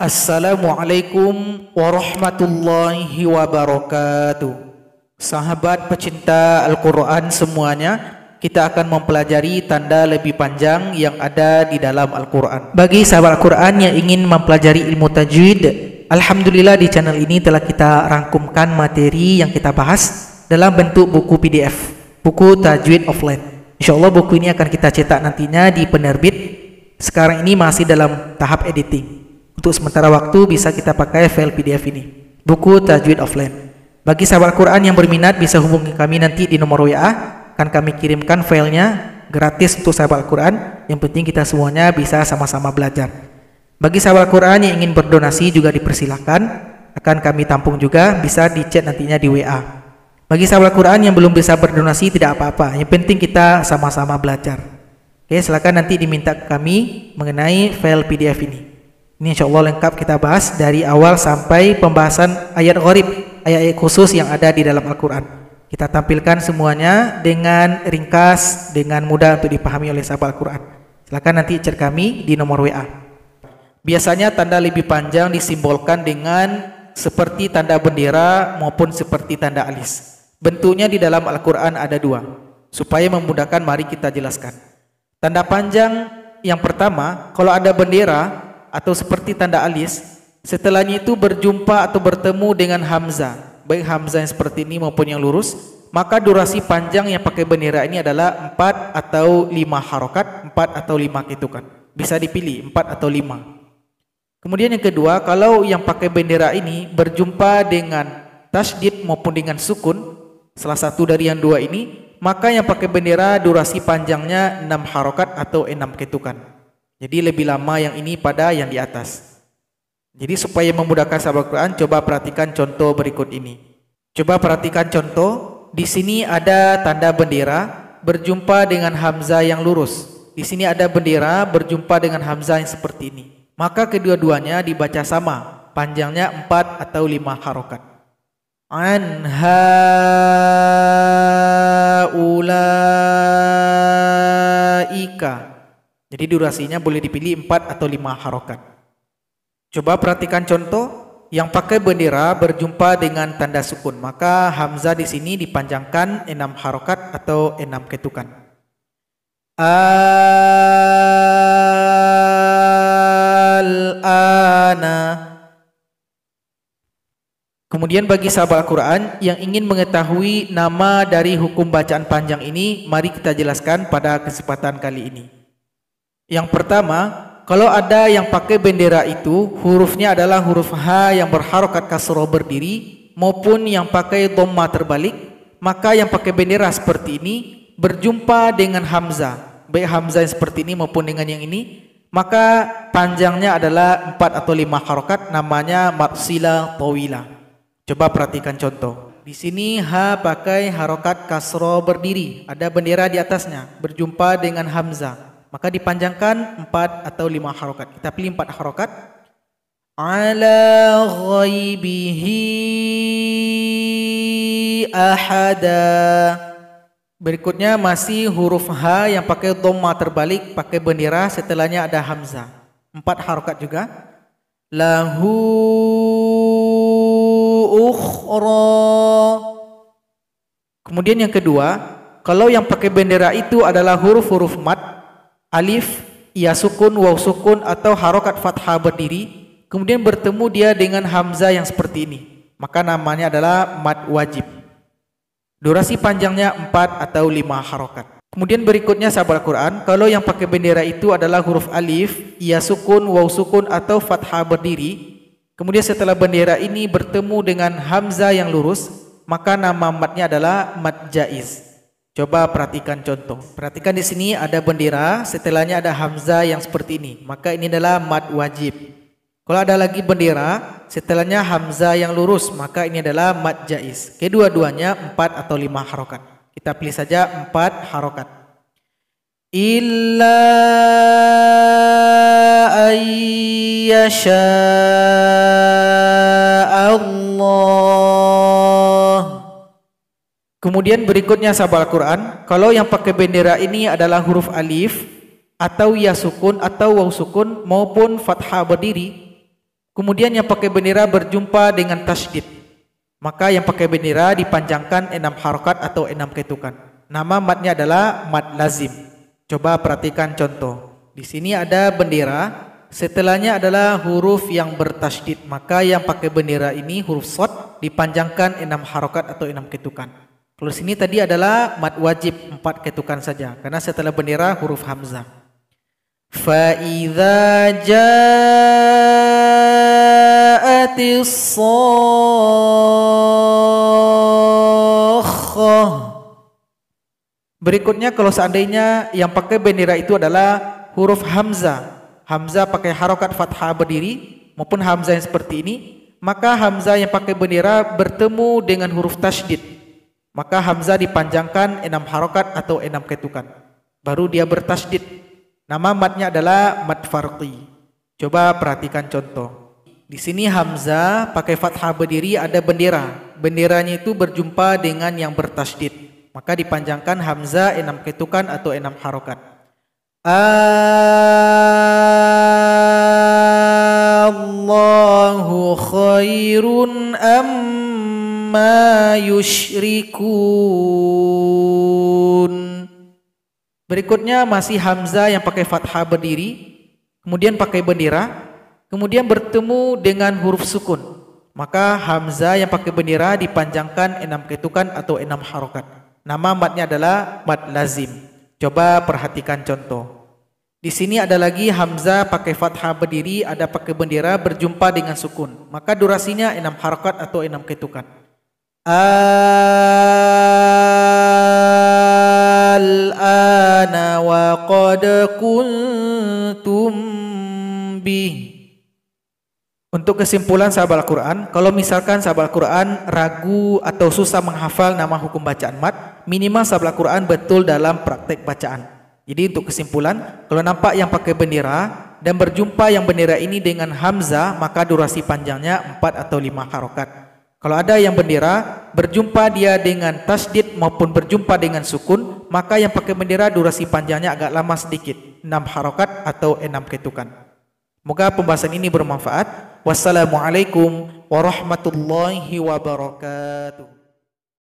Assalamualaikum warahmatullahi wabarakatuh. Sahabat pecinta Al-Quran semuanya, kita akan mempelajari tanda lebih panjang yang ada di dalam Al-Quran. Bagi sahabat Al-Quran yang ingin mempelajari ilmu tajwid, alhamdulillah di channel ini telah kita rangkumkan materi yang kita bahas dalam bentuk buku PDF, buku Tajwid Offline. InsyaAllah buku ini akan kita cetak nantinya di penerbit. Sekarang ini masih dalam tahap editing. Untuk sementara waktu bisa kita pakai file PDF ini, buku Tajwid Offline. Bagi sahabat Al-Quran yang berminat bisa hubungi kami nanti di nomor WA. Akan kami kirimkan filenya gratis untuk sahabat Al-Quran. Yang penting kita semuanya bisa sama-sama belajar. Bagi sahabat Al-Quran yang ingin berdonasi juga dipersilahkan. Akan kami tampung juga, bisa di chat nantinya di WA. Bagi sahabat Al-Quran yang belum bisa berdonasi tidak apa-apa. Yang penting kita sama-sama belajar. Oke, silakan nanti diminta ke kami mengenai file PDF ini. Ini insyaallah lengkap kita bahas dari awal sampai pembahasan ayat gharib, ayat-ayat khusus yang ada di dalam Al-Quran. Kita tampilkan semuanya dengan ringkas, dengan mudah untuk dipahami oleh sahabat Al-Quran. Silakan nanti chat kami di nomor WA. Biasanya tanda lebih panjang disimbolkan dengan seperti tanda bendera maupun seperti tanda alis. Bentuknya di dalam Al-Quran ada dua. Supaya memudahkan mari kita jelaskan. Tanda panjang yang pertama, kalau ada bendera atau seperti tanda alis, setelahnya itu berjumpa atau bertemu dengan hamzah, baik hamzah yang seperti ini maupun yang lurus, maka durasi panjang yang pakai bendera ini adalah 4 atau 5 harokat, 4 atau 5 ketukan. Bisa dipilih 4 atau 5. Kemudian yang kedua, kalau yang pakai bendera ini berjumpa dengan tasydid maupun dengan sukun, salah satu dari yang dua ini, maka yang pakai bendera durasi panjangnya 6 harokat atau 6 ketukan. Jadi lebih lama yang ini pada yang di atas. Jadi supaya memudahkan sahabat Quran, coba perhatikan contoh berikut ini. Coba perhatikan contoh. Di sini ada tanda bendera berjumpa dengan hamzah yang lurus. Di sini ada bendera berjumpa dengan hamzah yang seperti ini. Maka kedua-duanya dibaca sama, panjangnya 4 atau 5 harokat. Ulaika. Jadi durasinya boleh dipilih 4 atau 5 harokat. Coba perhatikan contoh yang pakai bendera berjumpa dengan tanda sukun. Maka hamzah di sini dipanjangkan 6 harokat atau 6 ketukan. Al-ana. Kemudian bagi sahabat Al-Quran yang ingin mengetahui nama dari hukum bacaan panjang ini, mari kita jelaskan pada kesempatan kali ini. Yang pertama, kalau ada yang pakai bendera itu hurufnya adalah huruf H yang berharokat kasroh berdiri maupun yang pakai dhamma terbalik, maka yang pakai bendera seperti ini berjumpa dengan hamzah, baik hamzah yang seperti ini maupun dengan yang ini, maka panjangnya adalah 4 atau 5 harokat, namanya mad silah tawilah. Coba perhatikan contoh. Di sini H pakai harokat kasroh berdiri, ada bendera di atasnya berjumpa dengan hamzah. Maka dipanjangkan 4 atau 5 harokat. Kita pilih 4 harokat. Ala ghaibihi ahada. Berikutnya masih huruf H yang pakai dhamma terbalik, pakai bendera, setelahnya ada hamzah. 4 harokat juga. Lahu ukhra. Kemudian yang kedua, kalau yang pakai bendera itu adalah huruf-huruf mad, alif, ya sukun, waw sukun atau harokat fathah berdiri, kemudian bertemu dia dengan hamzah yang seperti ini, maka namanya adalah mad wajib. Durasi panjangnya 4 atau 5 harokat. Kemudian berikutnya sahabat Al-Quran, kalau yang pakai bendera itu adalah huruf alif, ya sukun, waw sukun atau fathah berdiri, kemudian setelah bendera ini bertemu dengan hamzah yang lurus, maka nama madnya adalah mad jaiz. Coba perhatikan contoh. Perhatikan di sini ada bendera, setelahnya ada hamzah yang seperti ini. Maka ini adalah mad wajib. Kalau ada lagi bendera, setelahnya hamzah yang lurus, maka ini adalah mad jaiz. Kedua-duanya 4 atau 5 harokat. Kita pilih saja 4 harokat. Illa ayyasha Allah. Kemudian berikutnya sahabat Al-Quran, kalau yang pakai bendera ini adalah huruf alif atau ya sukun atau waw sukun maupun fathah berdiri, Kemudian yang pakai bendera berjumpa dengan tasydid, maka yang pakai bendera dipanjangkan 6 harokat atau 6 ketukan. Nama matnya adalah mad lazim. Coba perhatikan contoh. Di sini ada bendera, setelahnya adalah huruf yang bertasydid, maka yang pakai bendera ini huruf shad dipanjangkan 6 harokat atau 6 ketukan. Kalau sini tadi adalah mad wajib 4 ketukan saja, karena setelah bendera huruf hamzah. Fa idza ja'atis shakhah. Berikutnya kalau seandainya yang pakai bendera itu adalah huruf hamzah, hamzah pakai harokat fathah berdiri maupun hamzah yang seperti ini, maka hamzah yang pakai bendera bertemu dengan huruf tasydid, maka hamzah dipanjangkan 6 harokat atau 6 ketukan, baru dia bertasydid. Nama matnya adalah mad farqi. Coba perhatikan contoh. Di sini hamzah pakai fathah berdiri, ada bendera. Benderanya itu berjumpa dengan yang bertasydid, maka dipanjangkan hamzah 6 ketukan atau 6 harokat. Allahu khairun amma yusyrikun. Berikutnya masih hamzah yang pakai fathah berdiri, kemudian pakai bendera, kemudian bertemu dengan huruf sukun, maka hamzah yang pakai bendera dipanjangkan 6 ketukan atau 6 harokat. Nama matnya adalah mad lazim. Coba perhatikan contoh. Di sini ada lagi hamzah pakai fathah berdiri, ada pakai bendera berjumpa dengan sukun, maka durasinya 6 harokat atau 6 ketukan. Al-ana wa qad kuntum bih. Untuk kesimpulan sahabat Al-Quran, kalau misalkan sahabat Al-Quran ragu atau susah menghafal nama hukum bacaan mat, minimal sahabat Al-Quran betul dalam praktek bacaan. Jadi untuk kesimpulan, kalau nampak yang pakai bendera dan berjumpa yang bendera ini dengan hamzah, maka durasi panjangnya 4 atau 5 harokat. Kalau ada yang bendera berjumpa dia dengan tasydid maupun berjumpa dengan sukun, maka yang pakai bendera durasi panjangnya agak lama sedikit, 6 harokat atau 6 ketukan. Semoga pembahasan ini bermanfaat. Wassalamualaikum warahmatullahi wabarakatuh.